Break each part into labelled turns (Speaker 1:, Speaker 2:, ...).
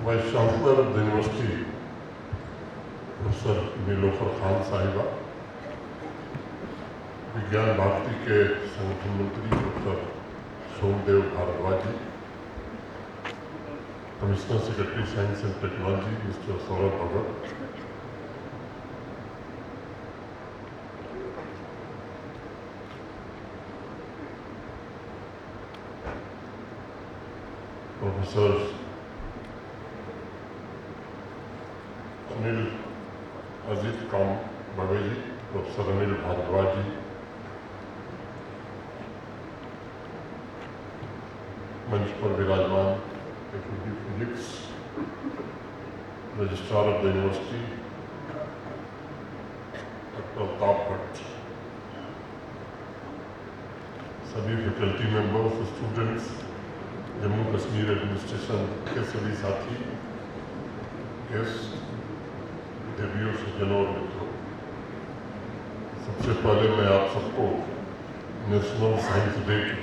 Speaker 1: Vice chancellor of the university professor Nilofar Khan sahiba, Vigyan Bharati के संगठन मंत्री doctor Somdev Bhardwaj ji, commissioner secretary science and technology mister Saurabh Bhagat, professor Anil Ajit काम बवे जी, प्रोफेसर अनिल भारद्वाज जी, मंच पर विराजमान एफिडी physics registrar of the university doctor Altaf Bhat, सभी faculty members, students, Jammu Kashmir administration के सभी साथी, गेस्ट, देवियों, सज्जनों और मित्रों, सबसे पहले मैं आप सबको नेशनल साइंस डे की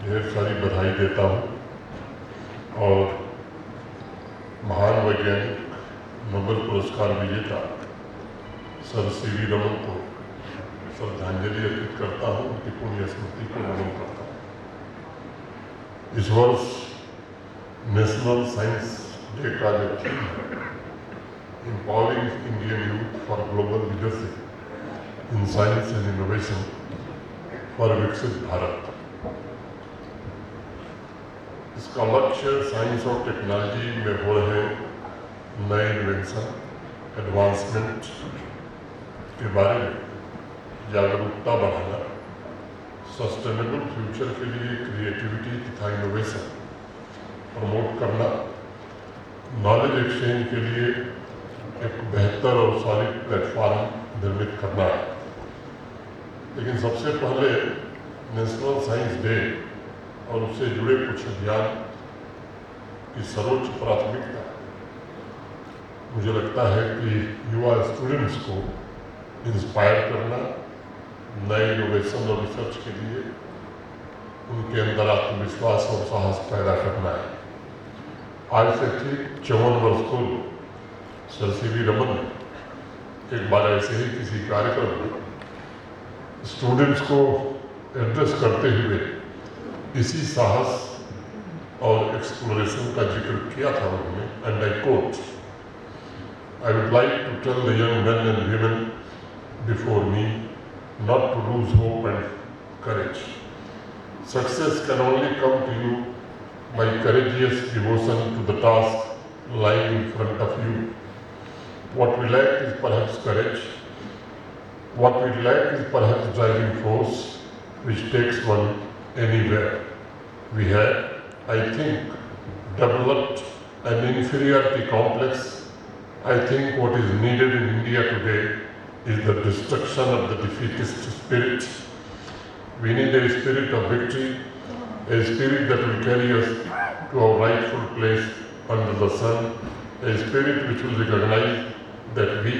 Speaker 1: ढेर सारी बधाई देता हूँ और महान वैज्ञानिक नोबेल पुरस्कार विजेता सर सीवी रमन को श्रद्धांजलि अर्पित करता हूँ, उनकी पुण्य स्मृति को नमन करता हूँ। इस वर्ष नेशनल साइंस डे का जो थीम है, empowering Indian youth for global leadership in science and innovation for विकसित भारत, इसका लक्ष्य साइंस और टेक्नोलॉजी में हो रहे नए इन्वेंशन, एडवांसमेंट के बारे में जागरूकता बढ़ाना, सस्टेनेबल फ्यूचर के लिए क्रिएटिविटी तथा इनोवेशन प्रमोट करना, नॉलेज एक्सचेंज के लिए एक बेहतर और सॉलिड प्लेटफॉर्म निर्मित करना है। लेकिन सबसे पहले नेशनल साइंस डे और उससे जुड़े कुछ अभियान की सर्वोच्च प्राथमिकता मुझे लगता है कि युवा स्टूडेंट्स को इंस्पायर करना, नए इनोवेशन और रिसर्च के लिए उनके अंदर आत्मविश्वास और साहस पैदा करना है। आज से ठीक 54 वर्ष पूर्व सर सीवी रमन ने एक बार ऐसे ही किसी कार्यक्रम में स्टूडेंट्स को एड्रेस करते हुए इसी साहस और एक्सप्लोरेशन का जिक्र किया था उन्होंने, and I quote, I would like to tell the young men and women before me not to lose hope and courage. Success can only come to you by courageous devotion to the task lying in front of you. What we lack is perhaps courage. What we lack is perhaps driving force which takes one anywhere. We have, I think, developed an inferiority complex. I think what is needed in India today is the destruction of the defeatist spirit. We need a spirit of victory, a spirit that will carry us to our rightful place under the sun, a spirit which will recognize that we,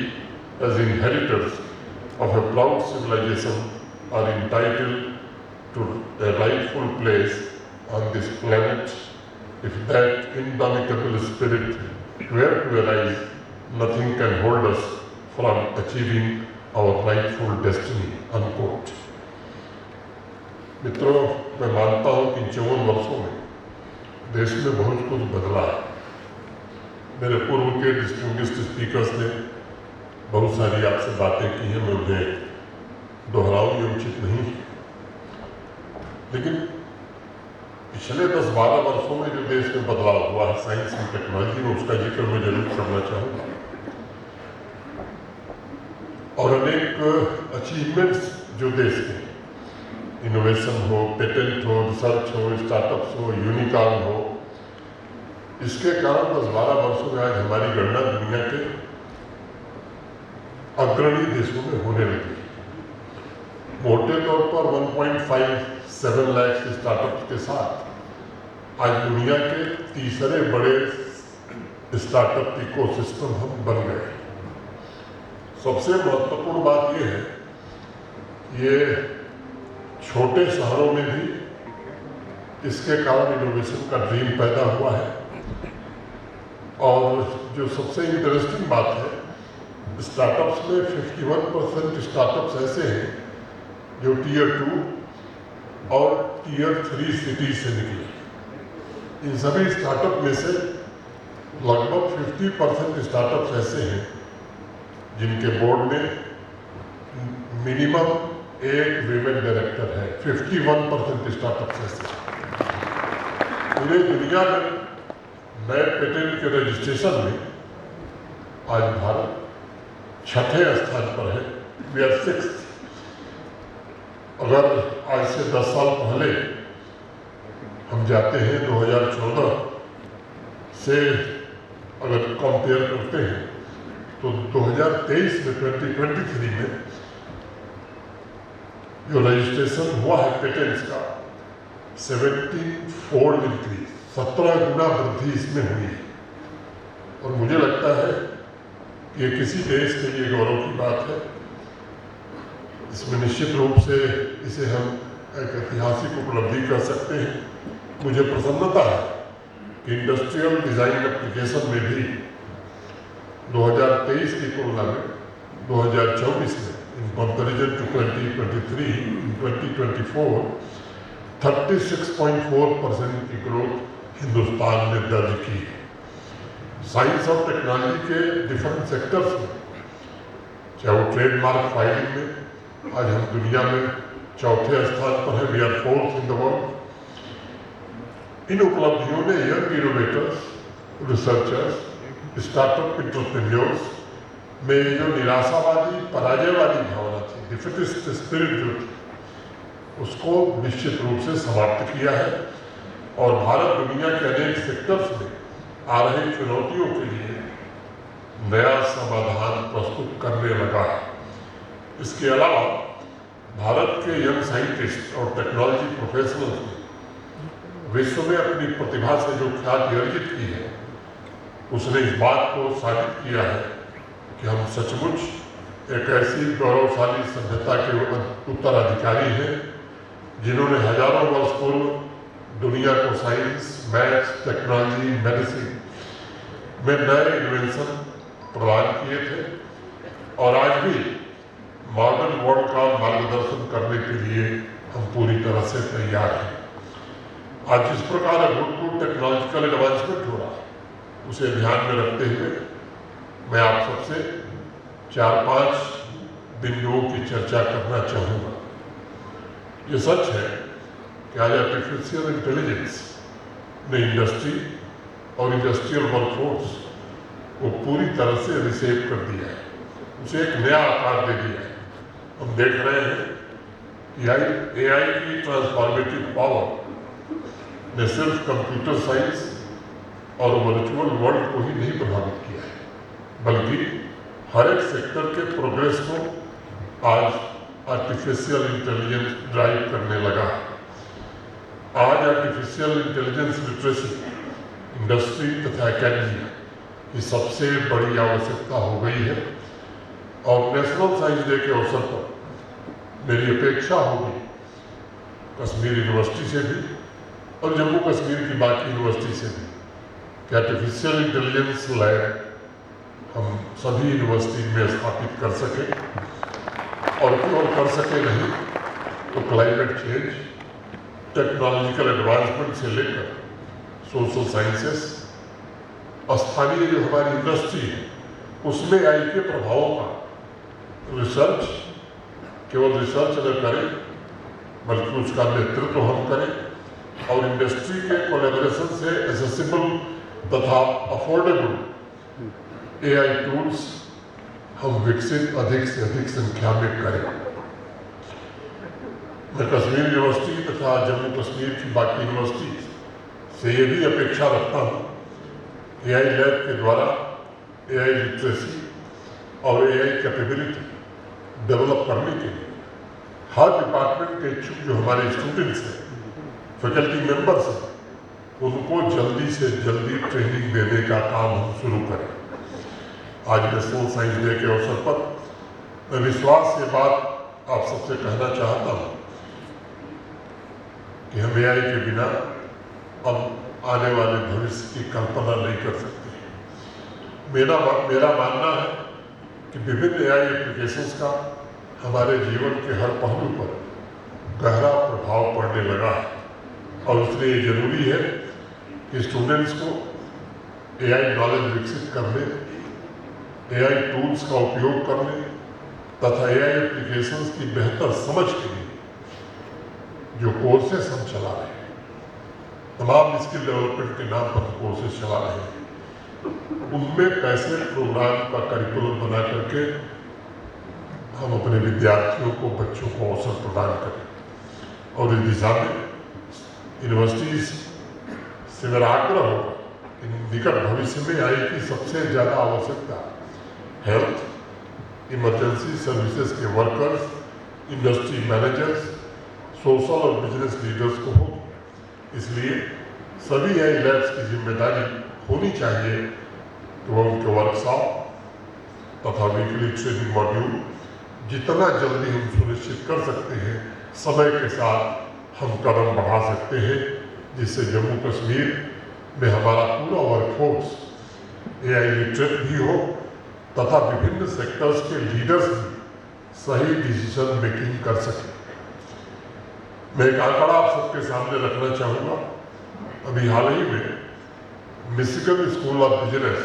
Speaker 1: as inheritors of a proud civilization, are entitled to a rightful place on this planet. If that indomitable spirit were to arise, nothing can hold us from achieving our rightful destiny, unquote. मित्रों, मैं मानता हूं कि 54 वर्षों में देश में बहुत कुछ बदला है। मेरे पूर्व के डिस्टिंग्विश्ड स्पीकर्स ने बहुत सारी आपसे बातें की हैं, मैं उन्हें दोहराऊं, ये उचित नहीं। लेकिन पिछले 10-12 वर्षों में जो देश में बदलाव हुआ है साइंस एंड टेक्नोलॉजी में, उसका जिक्र मैं जरूर करना चाहूँगा। और अनेक अचीवमेंट्स जो देश के, इनोवेशन हो, पेटेंट हो, रिसर्च हो, स्टार्टअप्स हो, यूनिकॉर्न हो, इसके कारण 10-12 वर्षों में आज हमारी गणना दुनिया के अग्रणी देशों में होने लगी। मोटे तौर पर 1.57 लाख स्टार्टअप्स के साथ आज दुनिया के तीसरे बड़े स्टार्टअप इकोसिस्टम हम बन गए। सबसे महत्वपूर्ण बात यह है, ये छोटे शहरों में भी इसके कारण इनोवेशन का ड्रीम पैदा हुआ है। और जो सबसे इंटरेस्टिंग बात है, स्टार्टअप्स में 51% स्टार्टअप्स ऐसे हैं जो Tier 2 और Tier 3 सिटीज से निकले। इन सभी स्टार्टअप में से लगभग 50% स्टार्टअप्स ऐसे हैं जिनके बोर्ड में मिनिमम एक वीमेन डायरेक्टर है। 51% स्टार्टअप्स ऐसे हैं। पूरे दुनिया में नए पेटेंट के रजिस्ट्रेशन में आज भारत 6ठे स्थान पर है। We are 6th। अगर आज से 10 साल पहले हम जाते हैं 2014 से अगर कंपेयर करते हैं तो 2023 में 2023 में जो रजिस्ट्रेशन हुआ है पेटेंट्स का 17-fold इंक्रीज, 17 गुना वृद्धि इसमें हुई है। और मुझे लगता है कि ये किसी देश के लिए गौरव की बात है। इसमें निश्चित रूप से इसे हम एक ऐतिहासिक उपलब्धि कर सकते हैं। मुझे प्रसन्नता है कि इंडस्ट्रियल डिज़ाइन एप्लीकेशन में भी 2023 की तुलना में 2024 में इन कंपैरिजन टू 2023 2024 36.4% की ग्रोथ हिंदुस्तान ने दर्ज की है। साइंस और टेक्नोलॉजी के डिफरेंट सेक्टर्स में, चाहे वो ट्रेडमार्क फाइलिंग में, आज हम दुनिया में 4थे स्थान पर है। We are 4th in the world. इन उपलब्धियों ने young innovators, researchers, startup entrepreneurs में जो निराशावादी, पराजयवादी भावना थी, डिफिटिस्ट स्पिरिट जो थी, उसको निश्चित रूप से समाप्त किया है और भारत दुनिया के अनेक सेक्टर्स में आ रही चुनौतियों के लिए नया समाधान प्रस्तुत करने लगा है। इसके अलावा भारत के यंग साइंटिस्ट और टेक्नोलॉजी प्रोफेशनल्स ने विश्व में अपनी प्रतिभा से जो ख्याति अर्जित की है, उसने इस बात को साबित किया है कि हम सचमुच एक ऐसी गौरवशाली सभ्यता के उत्तराधिकारी हैं जिन्होंने हजारों वर्ष पूर्व दुनिया को साइंस, मैथ्स, टेक्नोलॉजी, मेडिसिन में नए इन्वेंशन प्रदान किए थे और आज भी मॉडर्न वर्ल्ड का मार्गदर्शन करने के लिए हम पूरी तरह से तैयार हैं। आज जिस प्रकार अभूतपूर्व टेक्नोलॉजिकल एडवांसमेंट हो रहा है, उसे ध्यान में रखते हुए मैं आप सबसे 4-5 बिंदुओं की चर्चा करना चाहूँगा। ये सच है कि आज आर्टिफिशियल इंटेलिजेंस ने इंडस्ट्री और इंडस्ट्रियल वर्कफोर्स को पूरी तरह से रिसेप कर दिया है, उसे एक नया आकार दे दिया है। हम देख रहे हैं कि AI की ट्रांसफॉर्मेटिव पावर ने सिर्फ कंप्यूटर साइंस और वर्चुअल वर्ल्ड को ही नहीं प्रभावित किया है, बल्कि हर एक सेक्टर के प्रोग्रेस को आज आर्टिफिशियल इंटेलिजेंस ड्राइव करने लगा है। आज आर्टिफिशियल इंटेलिजेंस लिटरेसी इंडस्ट्री तथा एकेडमिया की सबसे बड़ी आवश्यकता हो गई है और नेशनल साइंस डे के अवसर पर मेरी अपेक्षा होगी कश्मीर यूनिवर्सिटी से भी और जम्मू कश्मीर की बाकी यूनिवर्सिटी से भी कि आर्टिफिशियल इंटेलिजेंस लैब हम सभी यूनिवर्सिटी में स्थापित कर सकें और केवल कर सके नहीं तो क्लाइमेट चेंज, टेक्नोलॉजिकल एडवांसमेंट से लेकर सोशल साइंसेस, स्थानीय जो हमारी इंडस्ट्री है उसमें AI के प्रभावों का रिसर्च, केवल रिसर्च न करें बल्कि उसका नेतृत्व हम करें और इंडस्ट्री के कोलैबोरेशन से एक्सेसिबल तथा अफोर्डेबल AI टूल्स हम विकसित अधिक से अधिक संख्या में करें। मैं कश्मीर यूनिवर्सिटी तथा जम्मू कश्मीर की बाकी यूनिवर्सिटी से ये भी अपेक्षा रखता हूँ AI लैब के द्वारा AI लिटरेसी और AI कैपेबिलिटी डेवलप करने के लिए हर डिपार्टमेंट के इच्छुक जो हमारे स्टूडेंट्स हैं, फैकल्टी मेंबर्स हैं, उनको जल्दी से जल्दी ट्रेनिंग देने का काम हम शुरू करें। आज नेशनल साइंस डे के अवसर पर मैं विश्वास के बात आप सबसे कहना चाहता हूँ कि हम AI के बिना अब आने वाले भविष्य की कल्पना नहीं कर सकते। मेरा मानना है कि विभिन्न AI एप्लीकेशंस का हमारे जीवन के हर पहलू पर गहरा प्रभाव पड़ने लगा है, और इसलिए जरूरी है कि स्टूडेंट्स को AI नॉलेज विकसित करने, AI टूल्स का उपयोग करने तथा AI एप्लीकेशंस की बेहतर समझ के लिए जो कोर्सेस हम चला रहे हैं, तमाम स्किल डेवलपमेंट के नाम पर कोर्सेस चला रहे हैं, उनमें कैसे प्रोग्राम का करिकुलम बना करके हम अपने विद्यार्थियों को, बच्चों को अवसर प्रदान करें। और इस दिशा में यूनिवर्सिटीज से मेरा आग्रह होगा कि निकट भविष्य में AI की सबसे ज़्यादा आवश्यकता हेल्थ, इमरजेंसी सर्विसेज के वर्कर्स, इंडस्ट्री मैनेजर्स, सोशल और बिजनेस लीडर्स को होगी। इसलिए सभी AI लैब्स की जिम्मेदारी होनी चाहिए कि वह उनके वर्कशॉप तथा वीकली ट्रेनिंग मॉड्यूल जितना जल्दी हम सुनिश्चित कर सकते हैं, समय के साथ हम कदम बढ़ा सकते हैं, जिससे जम्मू कश्मीर में हमारा पूरा वर्कफोर्स AI लिटरेट भी हो तथा विभिन्न सेक्टर्स के लीडर्स भी सही डिसीजन मेकिंग कर सकें। मैं एक आंकड़ा आप सबके सामने रखना चाहूँगा। अभी हाल ही में मिशिगन स्कूल ऑफ बिजनेस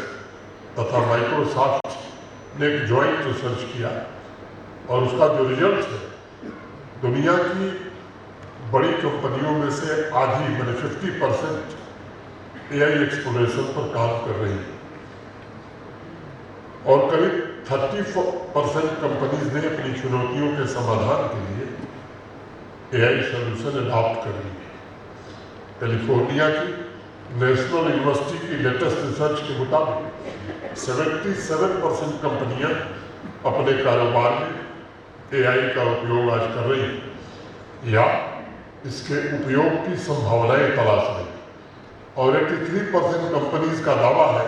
Speaker 1: तथा माइक्रोसॉफ्ट ने एक जॉइंट रिसर्च किया, और उसका जो रिजल्ट है, दुनिया की बड़ी कंपनियों में से आधी, मैंने 50% AI एक्सप्लोरेशन पर काम कर रही है, और करीब 30% कंपनीज ने अपनी चुनौतियों के समाधान के लिए AI सोल्यूशन अडॉप्ट कर ली है। कैलिफोर्निया की नेशनल यूनिवर्सिटी की लेटेस्ट रिसर्च के मुताबिक 77% कंपनियां अपने कारोबार में AI का उपयोग आज कर रही है या इसके उपयोग की संभावनाएं तलाश रही है, और 83% कंपनीज का दावा है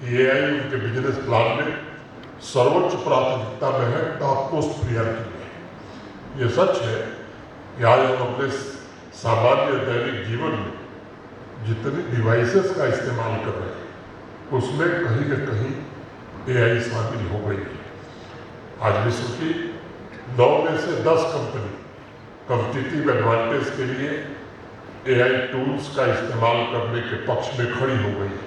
Speaker 1: कि AI उनके बिजनेस प्लान में सर्वोच्च प्राथमिकता में है, टॉप मोस्ट प्रायोरिटी में। ये सच है कि आज हम अपने सामान्य दैनिक जीवन में जितने डिवाइसेस का इस्तेमाल कर रहे हैं, उसमें कहीं न कहीं AI शामिल हो गई है। आज विश्व की 9 में से 10 कंपनी कॉम्पिटिटिव एडवांटेज के लिए AI टूल्स का इस्तेमाल करने के पक्ष में खड़ी हो गई है।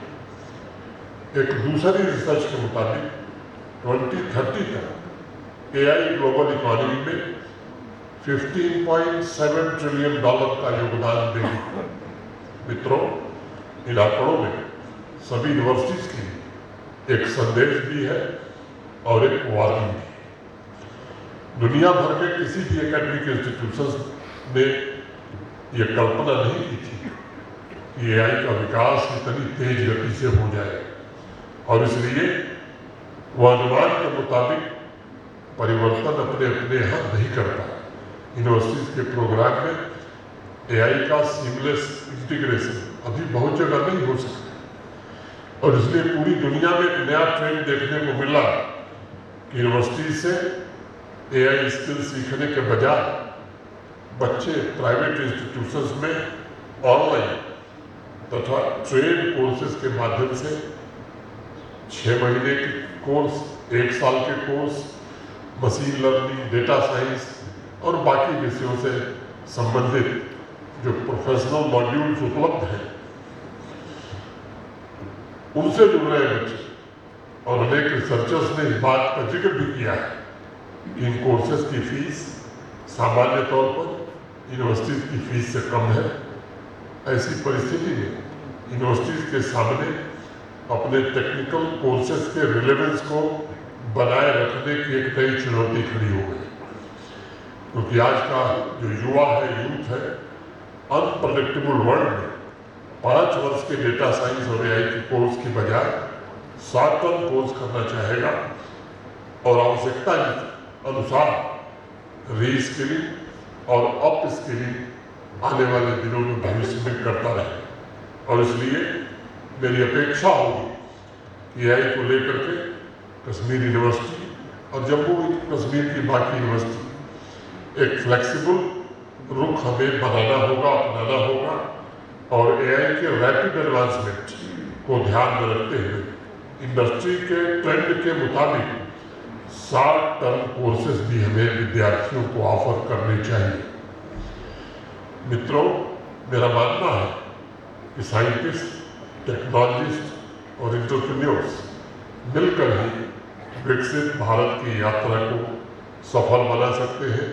Speaker 1: एक दूसरी रिसर्च के मुताबिक 2030 तक AI ग्लोबल इकोनॉमी में $15.7 ट्रिलियन का योगदान देगी। मित्रों, इन आंकड़ों में सभी यूनिवर्सिटीज के लिए एक संदेश भी है और एक वार्निंग भी। दुनिया भर के किसी भी एकेडमिक इंस्टीट्यूशंस ने यह कल्पना नहीं की थी कि AI का विकास इतनी तेज गति से हो जाए, और इसलिए वह अनुमान के मुताबिक परिवर्तन अपने यहाँ नहीं करता। यूनिवर्सिटीज के प्रोग्राम में AI का सीमलेस इंटीग्रेशन अभी बहुत जगह नहीं हो सकता, और इसलिए पूरी दुनिया में एक नया ट्रेंड देखने को मिला कि यूनिवर्सिटी से AI स्किल सीखने के बजाय बच्चे प्राइवेट इंस्टीट्यूशंस में ऑनलाइन तथा ट्रेड कोर्सेज के माध्यम से 6 महीने के कोर्स, 1 साल के course, machine learning, data science और बाकी विषयों से संबंधित जो प्रोफेशनल मॉड्यूल्स उपलब्ध हैं, उनसे जुड़ रहे बच्चे। और अनेक रिसर्चर्स ने इस बात का जिक्र भी किया है कि इन कोर्सेज की फीस सामान्य तौर पर यूनिवर्सिटीज की फीस से कम है। ऐसी परिस्थिति में यूनिवर्सिटीज के सामने अपने टेक्निकल कोर्सेज के रिलेवेंस को बनाए रखने की एक नई चुनौती खड़ी हो गई, क्योंकि आज का जो युवा है, यूथ है, अनप्रेडिक्टेबल वर्ल्ड में 5 वर्ष के डेटा साइंस और AI के कोर्स की बजाय शॉर्ट टर्म कोर्स करना चाहेगा, और आवश्यकता अनुसार रीस्किलिंग और अप स्किलिंग आने वाले दिनों में भविष्य में करता रहे। और इसलिए मेरी अपेक्षा होगी कि AI को लेकर के कश्मीर यूनिवर्सिटी और जम्मू कश्मीर की बाकी यूनिवर्सिटी एक फ्लेक्सिबल रुख हमें बनाना होगा, अपनाना होगा, और AI के रैपिड एडवांसमेंट को ध्यान में रखते हुए इंडस्ट्री के ट्रेंड के मुताबिक शॉर्ट टर्म कोर्सेज भी हमें विद्यार्थियों को ऑफर करने चाहिए। मित्रों, मेरा मानना है कि साइंटिस्ट, टेक्नोलॉजिस्ट और एंटरप्रेन्योर्स मिलकर ही विकसित भारत की यात्रा को सफल बना सकते हैं,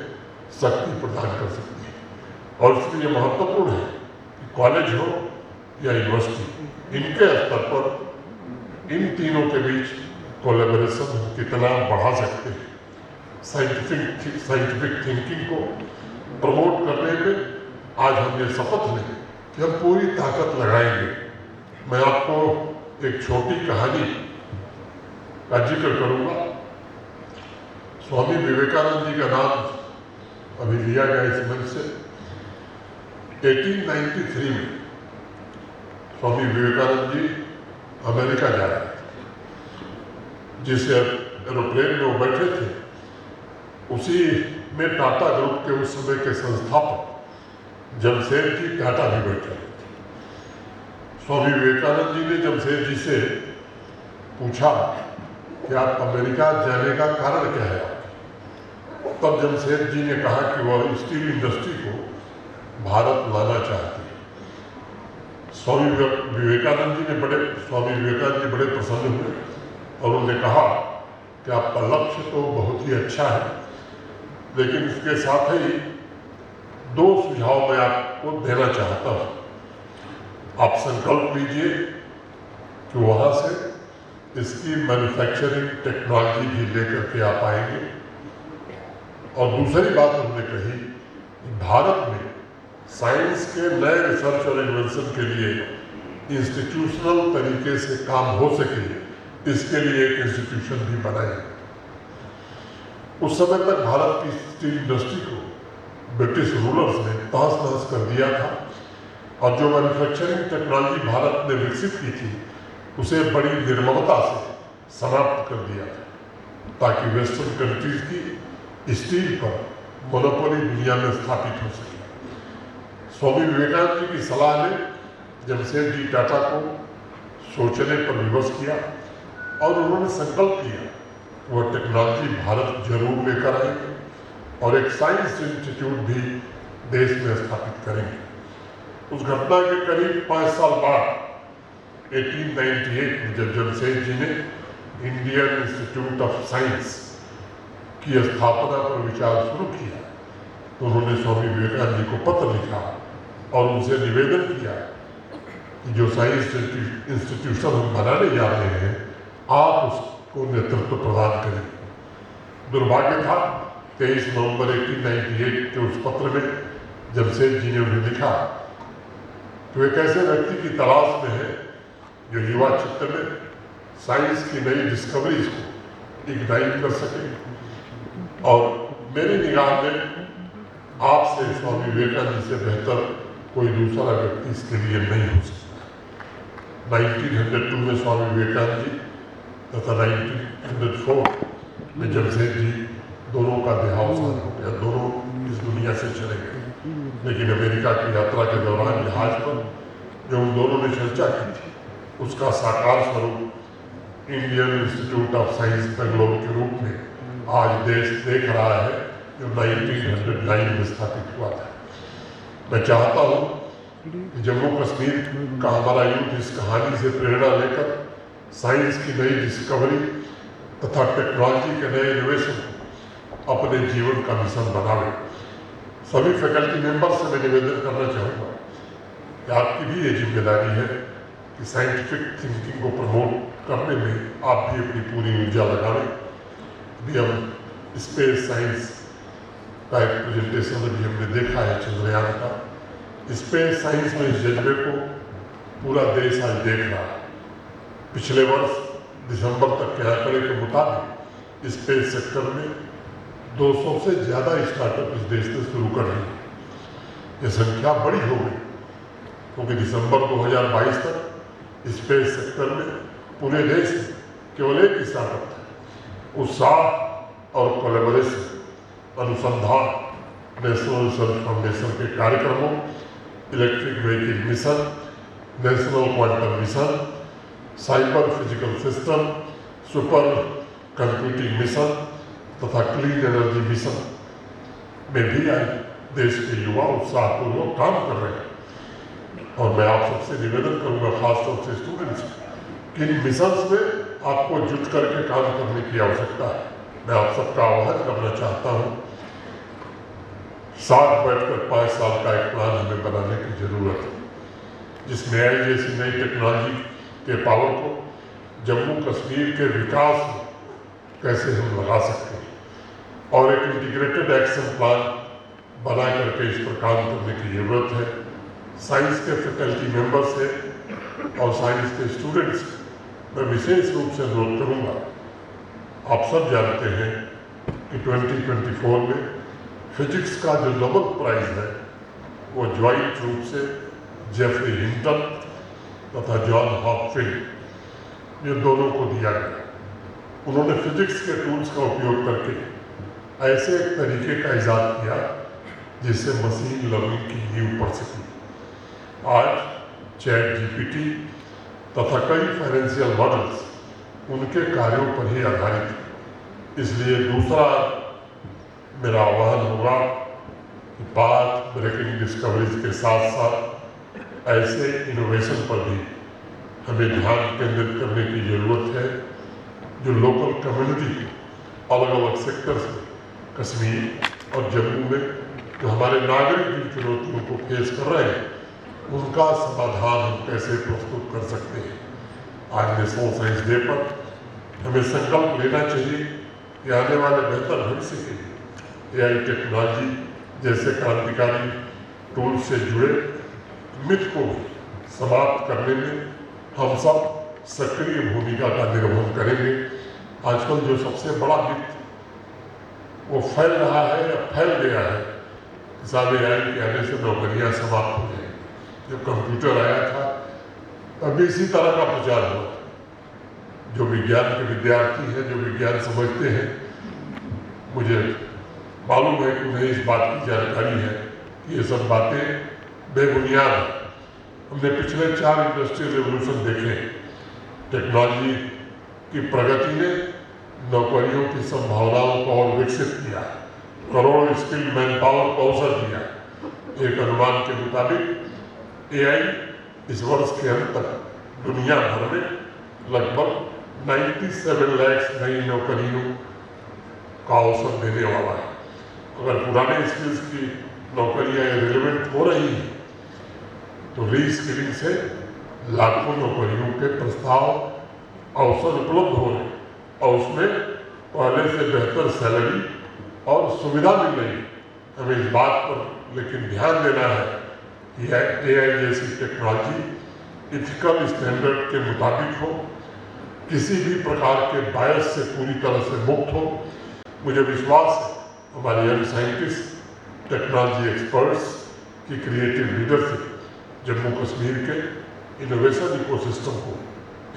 Speaker 1: शक्ति प्रदान कर सकते हैं। और इसलिए महत्वपूर्ण है कि कॉलेज हो या यूनिवर्सिटी, इनके स्तर पर इन तीनों के बीच कोलैबोरेशन कितना बढ़ा सकते हैं। साइंटिफिक थिंकिंग को प्रमोट करने में आज हम ये शपथ लें कि हम पूरी ताकत लगाएंगे। मैं आपको एक छोटी कहानी का जिक्र करूंगा। स्वामी विवेकानंद जी का नाम अभी लिया गया इस मंच से। 1893 में स्वामी विवेकानंद जी अमेरिका जा रहे थे। जिस एरोप्लेन में वो बैठे थे उसी में टाटा ग्रुप के उस समय के संस्थापक जमशेदजी टाटा भी बैठे थे। स्वामी विवेकानंद जी ने जमशेदजी से पूछा कि आप अमेरिका जाने का कारण क्या है। तब जमशेदजी ने कहा कि वह स्टील इंडस्ट्री को भारत लाना चाहते हैं। स्वामी विवेकानंद जी बड़े प्रसन्न हुए और उन्होंने कहा कि आपका लक्ष्य तो बहुत ही अच्छा है, लेकिन इसके साथ ही 2 सुझाव मैं आपको देना चाहता हूँ। आप संकल्प लीजिए कि वहाँ से इसकी मैन्युफैक्चरिंग टेक्नोलॉजी भी लेकर के आप आएंगे। और दूसरी बात उन्होंने कही कि भारत में साइंस के नए रिसर्च और इन्वेंशन के लिए इंस्टीट्यूशनल तरीके से काम हो सके, इसके लिए एक इंस्टीट्यूशन भी बनाए। उस समय तक भारत की स्टील इंडस्ट्री को ब्रिटिश रूलर्स ने तहस नहस कर दिया था और जो मैन्युफैक्चरिंग टेक्नोलॉजी भारत ने विकसित की थी उसे बड़ी निर्ममता से समाप्त कर दिया था, ताकि वेस्टर्न कंट्रीज की स्टील पर मोनोपोली दुनिया में स्थापित हो सके। स्वामी विवेकानंद जी की सलाह ने जमशेदजी टाटा को सोचने पर विवश किया और उन्होंने संकल्प किया कि वह टेक्नोलॉजी भारत जरूर लेकर आएंगे और एक साइंस इंस्टीट्यूट भी देश में स्थापित करेंगे। उस घटना के करीब 5 साल बाद 1898 में जब जमशेदजी ने इंडियन इंस्टीट्यूट ऑफ साइंस की स्थापना पर विचार शुरू किया तो उन्होंने स्वामी विवेकानंद जी को पत्र लिखा और उनसे निवेदन किया कि जो साइंस इंस्टीट्यूशन हम बनाने जा रहे हैं आप उसको नेतृत्व प्रदान करें। दुर्भाग्य था 23 नवंबर 1898 के उस पत्र में जमशेदजी ने उन्हें लिखा तो एक ऐसे व्यक्ति की तलाश में है जो युवा चित्त में साइंस की नई डिस्कवरीज को इग्नाइट कर सके, और मेरी निगाह में आपसे स्वामी विवेकानंद से बेहतर कोई दूसरा व्यक्ति इसके लिए नहीं हो सकता। 1902 में स्वामी विवेकानंद जी तथा 1904 में जमशेदजी दोनों का देहावसान हो गया। दोनों इस दुनिया से चले गए, लेकिन अमेरिका की यात्रा के दौरान जहाज पर जो उन दोनों ने चर्चा की थी उसका साकार स्वरूप Indian institute of science Bangalore के रूप में आज देश देख रहा है, जो 1909 में स्थापित हुआ था। मैं चाहता हूँ कि जम्मू कश्मीर का हमारा यूथ इस कहानी से प्रेरणा लेकर साइंस की नई डिस्कवरी तथा टेक्नोलॉजी के नए इनोवेशन अपने जीवन का मिशन बनावे। सभी फैकल्टी मेंबर से मैं निवेदन करना चाहूँगा कि आपकी भी ये जिम्मेदारी है कि साइंटिफिक थिंकिंग को प्रमोट करने में आप भी अपनी पूरी ऊर्जा लगावें। अभी हम स्पेस साइंस का एक प्रेजेंटेशन अभी हमने देखा है चंद्रयान का। स्पेस साइंस में इस जज्बे को पूरा देश आज देख रहा है। पिछले वर्ष दिसंबर तक के आंकड़े के मुताबिक स्पेस सेक्टर में 200 से ज़्यादा स्टार्टअप इस देश में शुरू कर रहे हैं। ये संख्या बड़ी हो गई क्योंकि दिसंबर 2022 तक स्पेस सेक्टर में पूरे देश में केवल एक स्टार्टअप था। उत्साह और कोलैबोरेशन, अनुसंधान, नेशनल रिसर्च फाउंडेशन के कार्यक्रमों, electric vehicle mission, national quantum mission cyber physical system, super computing mission तथा क्लीन एनर्जी मिशन में भी आज देश के युवा उत्साहपूर्वक काम कर रहे हैं। और मैं आप सबसे निवेदन करूंगा, खासतौर से स्टूडेंट्स, कि इन मिशंस में आपको जुट करके काम करने की आवश्यकता है। मैं आप सबका आह्वान करना चाहता हूं, साथ बैठकर 5 साल का एक प्लान हमें बनाने की जरूरत है, जिसमें AI जैसी नई टेक्नोलॉजी के पावर को जम्मू कश्मीर के विकास में कैसे हम लगा सकते हैं, और एक इंटीग्रेटेड एक्शन प्लान बना करके इस पर काम करने की जरूरत है। साइंस के फैकल्टी मेंबर से और साइंस के स्टूडेंट्स मैं विशेष रूप से अनुरोध करूंगा। आप सब जानते हैं कि 2024 में फिजिक्स का जो नोबेल प्राइज है वो ज्वाइंट रूप से जेफरी हिंटन तथा जॉन हॉपफील्ड, ये दोनों को दिया गया। उन्होंने फिजिक्स के टूल्स का उपयोग करके ऐसे एक तरीके का इजाद किया जिससे मशीन लर्निंग की नींव पड़ सकी। आज ChatGPT तथा कई फाइनेंशियल मॉडल्स उनके कार्यों पर ही आधारित है। इसलिए दूसरा मेरा आह्वान होगा कि पाथ ब्रेकिंग डिस्कवरीज के साथ साथ ऐसे इनोवेशन पर भी हमें ध्यान केंद्रित करने की जरूरत है, जो लोकल कम्युनिटी के अलग अलग सेक्टर्स में, कश्मीर और जम्मू में जो हमारे नागरिक जिन चुनौतियों को फेस कर रहे हैं, उनका समाधान हम कैसे प्रस्तुत कर सकते हैं। आज नेशनल साइंस डे पर हमें संकल्प लेना चाहिए कि आने वाले बेहतर भविष्य के लिए AI टेक्नोलॉजी जैसे क्रांतिकारी टूल से जुड़े मिथ को समाप्त करने में हम सब सक्रिय भूमिका का निर्वहन करेंगे। आजकल जो सबसे बड़ा मिथ वो फैल रहा है या फैल गया है, हिसाब AI के आने से नौकरियां समाप्त हो जाएंगी। जब कंप्यूटर आया था तभी इसी तरह का प्रचार हुआ। जो विज्ञान के विद्यार्थी हैं, जो विज्ञान समझते हैं, मुझे मालूम है कि उन्हें इस बात की जानकारी है कि ये सब बातें बेबुनियाद हैं। हमने पिछले 4 इंडस्ट्रियल रेवोल्यूशन देखे। टेक्नोलॉजी की प्रगति ने नौकरियों की संभावनाओं को और विकसित किया, करोड़ों स्किल्ड मैन पावर को अवसर दिया। एक अनुमान के मुताबिक AI इस वर्ष के अंत तक दुनिया भर में लगभग 97 लाख नई नौकरियों का अवसर देने वाला है। अगर पुराने स्किल्स की नौकरियां रिलेवेंट हो रही हैं तो रीस्किलिंग से लाखों नौकरियों के प्रस्ताव अवसर उपलब्ध हो रहे, और उसमें पहले से बेहतर सैलरी और सुविधा मिल रही है। हमें इस बात पर लेकिन ध्यान देना है कि AI जैसी टेक्नोलॉजी इथिकल स्टैंडर्ड के मुताबिक हो, किसी भी प्रकार के बायस से पूरी तरह से मुक्त हो। मुझे विश्वास है हमारे यंग साइंटिस्ट, टेक्नोलॉजी एक्सपर्ट्स की क्रिएटिव लीडरशिप जम्मू कश्मीर के इनोवेशन इकोसिस्टम को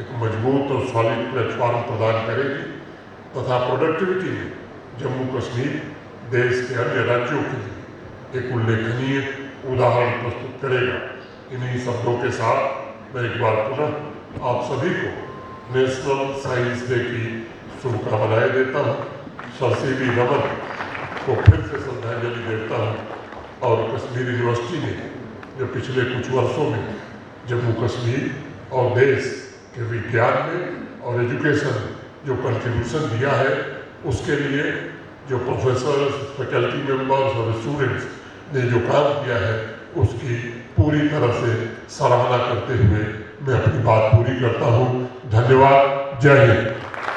Speaker 1: एक मजबूत और सॉलिड प्लेटफॉर्म प्रदान करेगी तथा प्रोडक्टिविटी में जम्मू कश्मीर देश के अन्य राज्यों के लिए एक उल्लेखनीय उदाहरण प्रस्तुत करेगा। इन्हीं शब्दों के साथ मैं एक बार पुनः आप सभी को नेशनल साइंस डे की शुभकामनाएं देता हूँ। सरसीबी रमन को फिर से श्रद्धांजलि देता हूँ। और कश्मीर यूनिवर्सिटी ने जो पिछले कुछ वर्षों में जम्मू कश्मीर और देश के विज्ञान में और एजुकेशन जो कंट्रीब्यूशन दिया है, उसके लिए जो प्रोफेसर्स, फैकल्टी मेंबर्स और स्टूडेंट्स ने जो काम किया है, उसकी पूरी तरह से सराहना करते हुए मैं अपनी बात पूरी करता हूँ। धन्यवाद। जय हिंद।